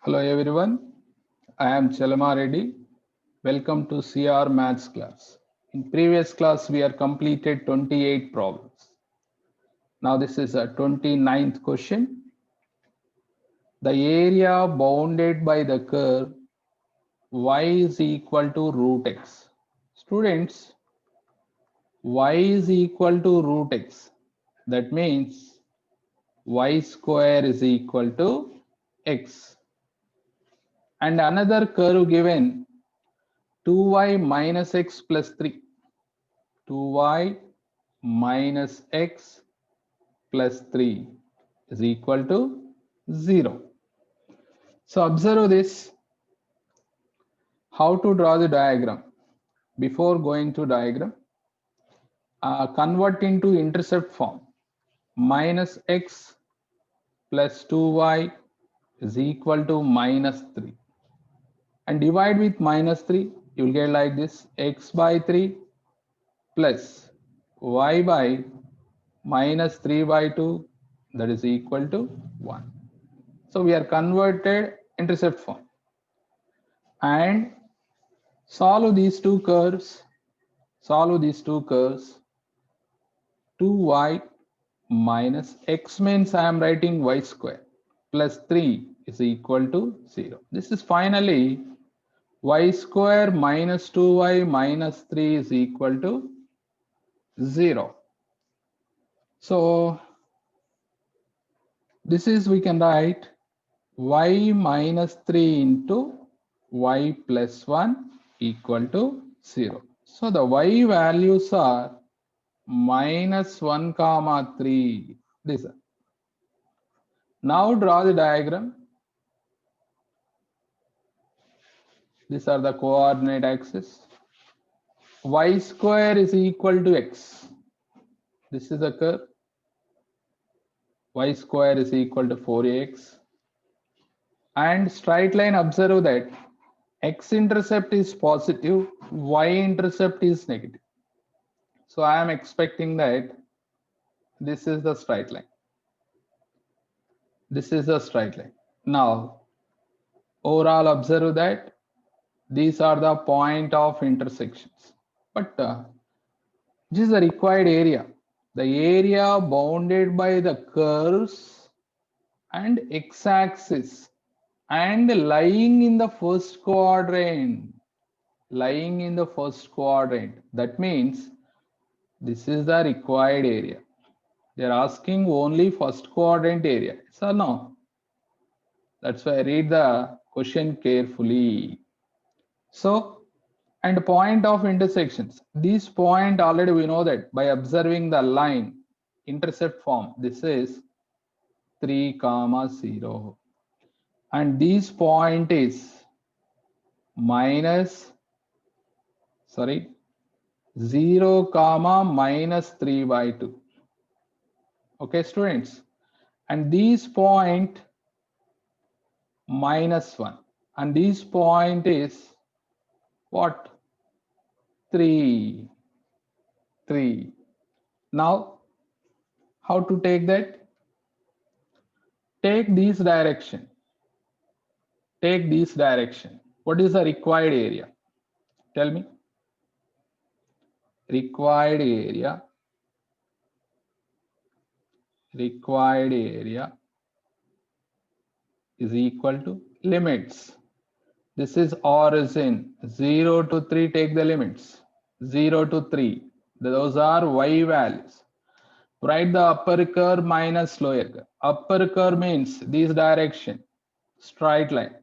Hello everyone, I am Chalama Reddy. Welcome to CR Maths class. In previous class, we have completed 28 problems. Now this is a 29th question. The area bounded by the curve y is equal to root x. Students, y is equal to root x. That means y square is equal to x. And another curve given 2y minus x plus 3. 2y minus x plus 3 is equal to 0. So observe this, how to draw the diagram. Before going to diagram, convert into intercept form. Minus x plus 2y is equal to minus 3. And divide with minus 3, you will get like this, x by 3 plus y by minus 3 by 2, that is equal to 1. So we are converted intercept form and solve these two curves. Solve these two curves. 2y minus x means I am writing y square plus 3 is equal to 0. This is finally y square minus 2y minus 3 is equal to 0. So this is, we can write y minus 3 into y plus 1 equal to 0. So the y values are minus 1 comma 3. This. Now draw the diagram. These are the coordinate axes. Y square is equal to x. This is the curve. Y square is equal to 4x. And straight line, observe that x intercept is positive, y intercept is negative. So I am expecting that this is the straight line. This is the straight line. Now, overall observe that these are the point of intersections. But this is the required area. The area bounded by the curves and x-axis and lying in the first quadrant. Lying in the first quadrant. That means this is the required area. They are asking only first quadrant area. Yes or no? That's why I read the question carefully. So, and point of intersections. This point already we know that by observing the line intercept form, this is 3 comma 0. And this point is minus, 0 comma minus 3 by 2. Okay, students. And this point minus 1. And this point is what? 3. Now, how to take that? Take this direction. Take this direction. What is the required area? Tell me. Required area. Required area is equal to limits. This is origin. 0 to 3, take the limits. 0 to 3. Those are y values. Write the upper curve minus lower curve. Upper curve means this direction. Straight line.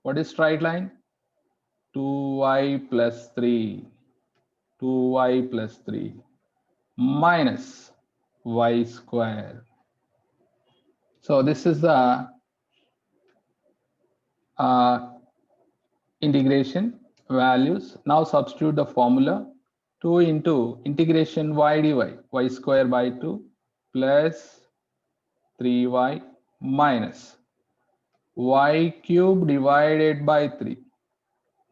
What is straight line? 2y plus 3. 2y plus 3 minus y square. So this is the integration values. Now substitute the formula. 2 into integration y dy, y square by 2 plus 3y minus y cube divided by 3.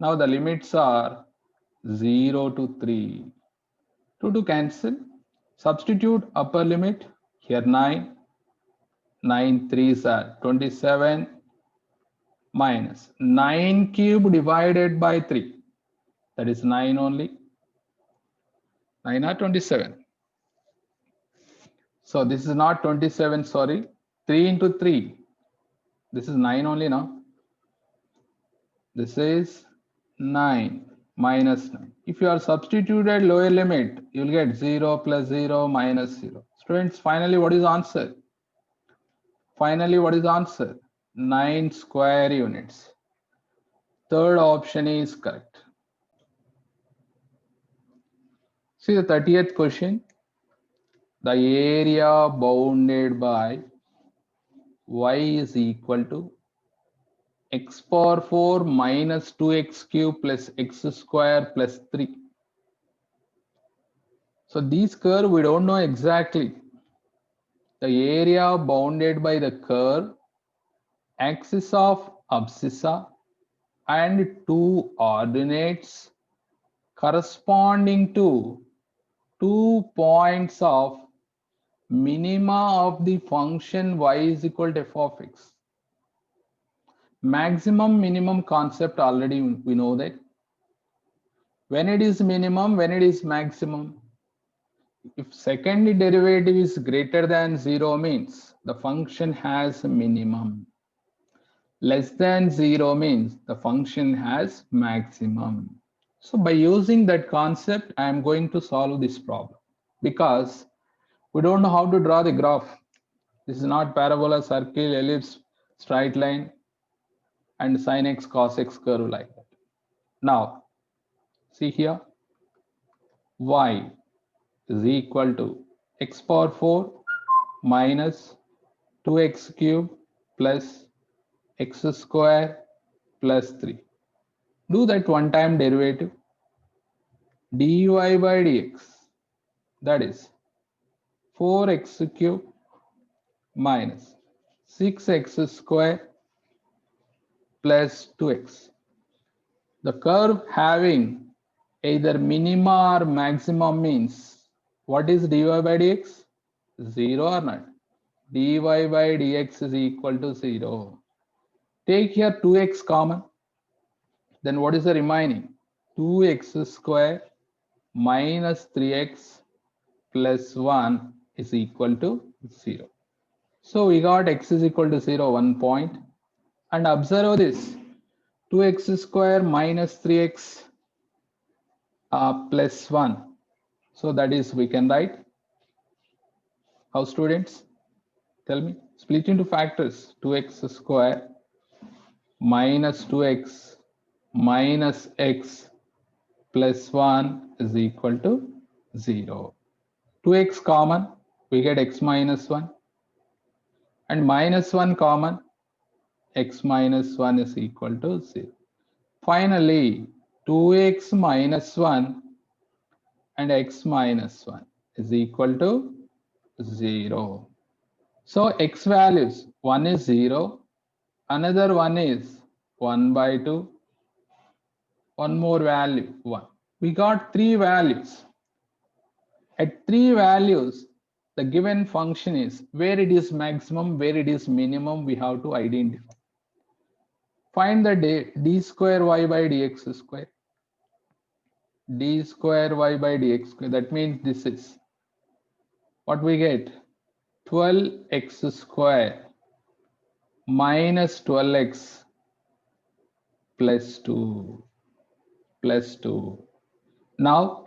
Now the limits are 0 to 3. 2 to cancel. Substitute upper limit. Here 9. 9 3s are 27. minus 9 cube divided by 3. That is 9 only. 9 or 27. So this is not 27, sorry. 3 into 3. This is 9 only now. This is 9 minus 9. If you are substituted lower limit, you will get 0 plus 0 minus 0. Students, finally, what is answer? Finally, what is answer? 9 square units. Third option is correct. See the 30th question. The area bounded by y is equal to x power 4 minus 2x cube plus x square plus 3. So these curve we don't know exactly. The area bounded by the curve, axis of abscissa and two ordinates corresponding to 2 points of minima of the function y is equal to f of x. Maximum minimum concept already we know that. When it is minimum, when it is maximum. If second derivative is greater than 0 means the function has a minimum. Less than 0 means the function has maximum. So by using that concept, I am going to solve this problem because we don't know how to draw the graph. This is not parabola, circle, ellipse, straight line, and sin x, cos x curve like that. Now, see here, y is equal to x power 4 minus 2x cube plus x square plus 3. Do that one time derivative. dy by dx, that is 4x cube minus 6x square plus 2x. The curve having either minima or maximum means what is dy by dx? 0 or not? dy by dx is equal to 0. Take here 2x common. Then what is the remaining? 2x square minus 3x plus 1 is equal to 0. So we got x is equal to 0, 1 point. And observe this, 2x square minus 3x plus 1. So that is, we can write, how students? Tell me, split into factors, 2x square minus 2x minus x plus 1 is equal to 0. 2x common, we get x minus 1. And minus 1 common, x minus 1 is equal to 0. Finally, 2x minus 1 and x minus 1 is equal to 0. So x values, one is 0, another one is 1 by 2, one more value 1. We got 3 values. At 3 values, the given function is where it is maximum, where it is minimum, we have to identify. Find the d square y by dx square. D square y by dx square. That means this is what we get, 12x square minus 12x plus 2 plus 2. Now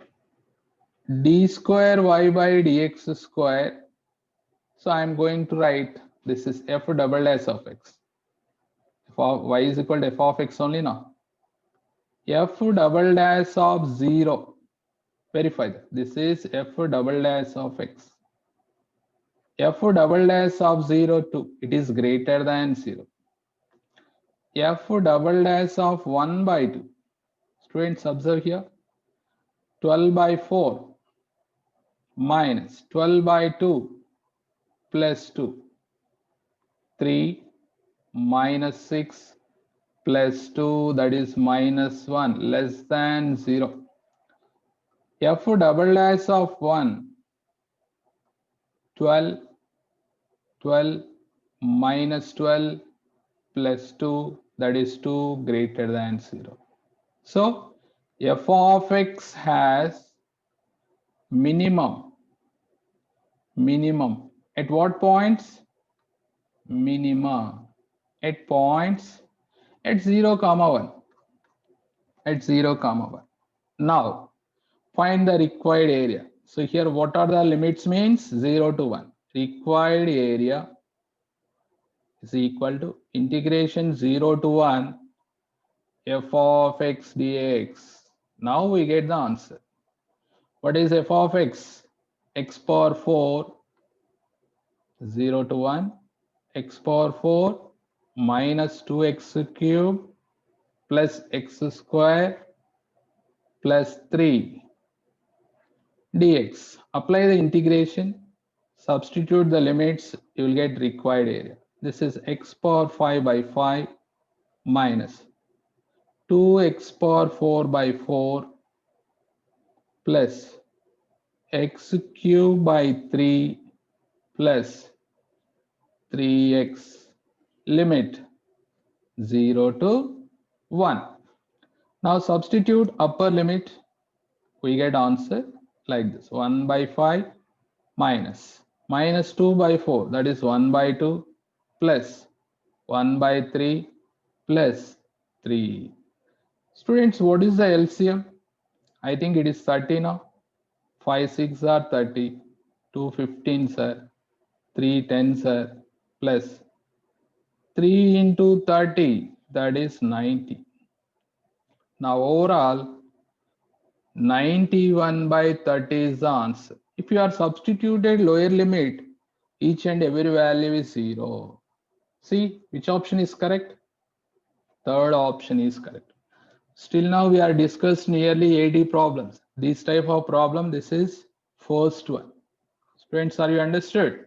d square y by dx square. So I am going to write this is f double dash of x. F of y is equal to f of x only now. F double dash of 0. Verify that. This is f double dash of x. F double dash of 0 2. It is greater than 0. F double dash of 1 by 2. Students, observe here. 12 by 4 minus 12 by 2 plus 2. 3 minus 6 plus 2, that is minus 1, less than 0. F double dash of 1, 12 minus 12 plus 2 that is 2 greater than 0. So f of x has minimum at what points? Minima at points at 0 comma 1, at 0 comma 1. Now find the required area. So here what are the limits means? 0 to 1. Required area is equal to integration 0 to 1 f of x dx. Now we get the answer. What is f of x? X power 4, 0 to 1, x power 4 minus 2x cube plus x square plus 3 dx. Apply the integration, substitute the limits, you will get required area. This is x power 5 by 5 minus 2x power 4 by 4 plus x cube by 3 plus 3x, limit 0 to 1. Now substitute upper limit, we get answer like this, 1 by 5 minus 2 by 4, that is 1 by 2 plus 1 by 3 plus 3. Students, what is the LCM? I think it is 30 now. 5 6 are 30, 2 15s are 3 10s are plus 3 into 30, that is 90. Now overall 91 by 30 is the answer. If you are substituted lower limit, each and every value is 0. See which option is correct? Third option is correct. Still now we are discussed nearly 80 problems. This type of problem, this is first one. Students, are you understood?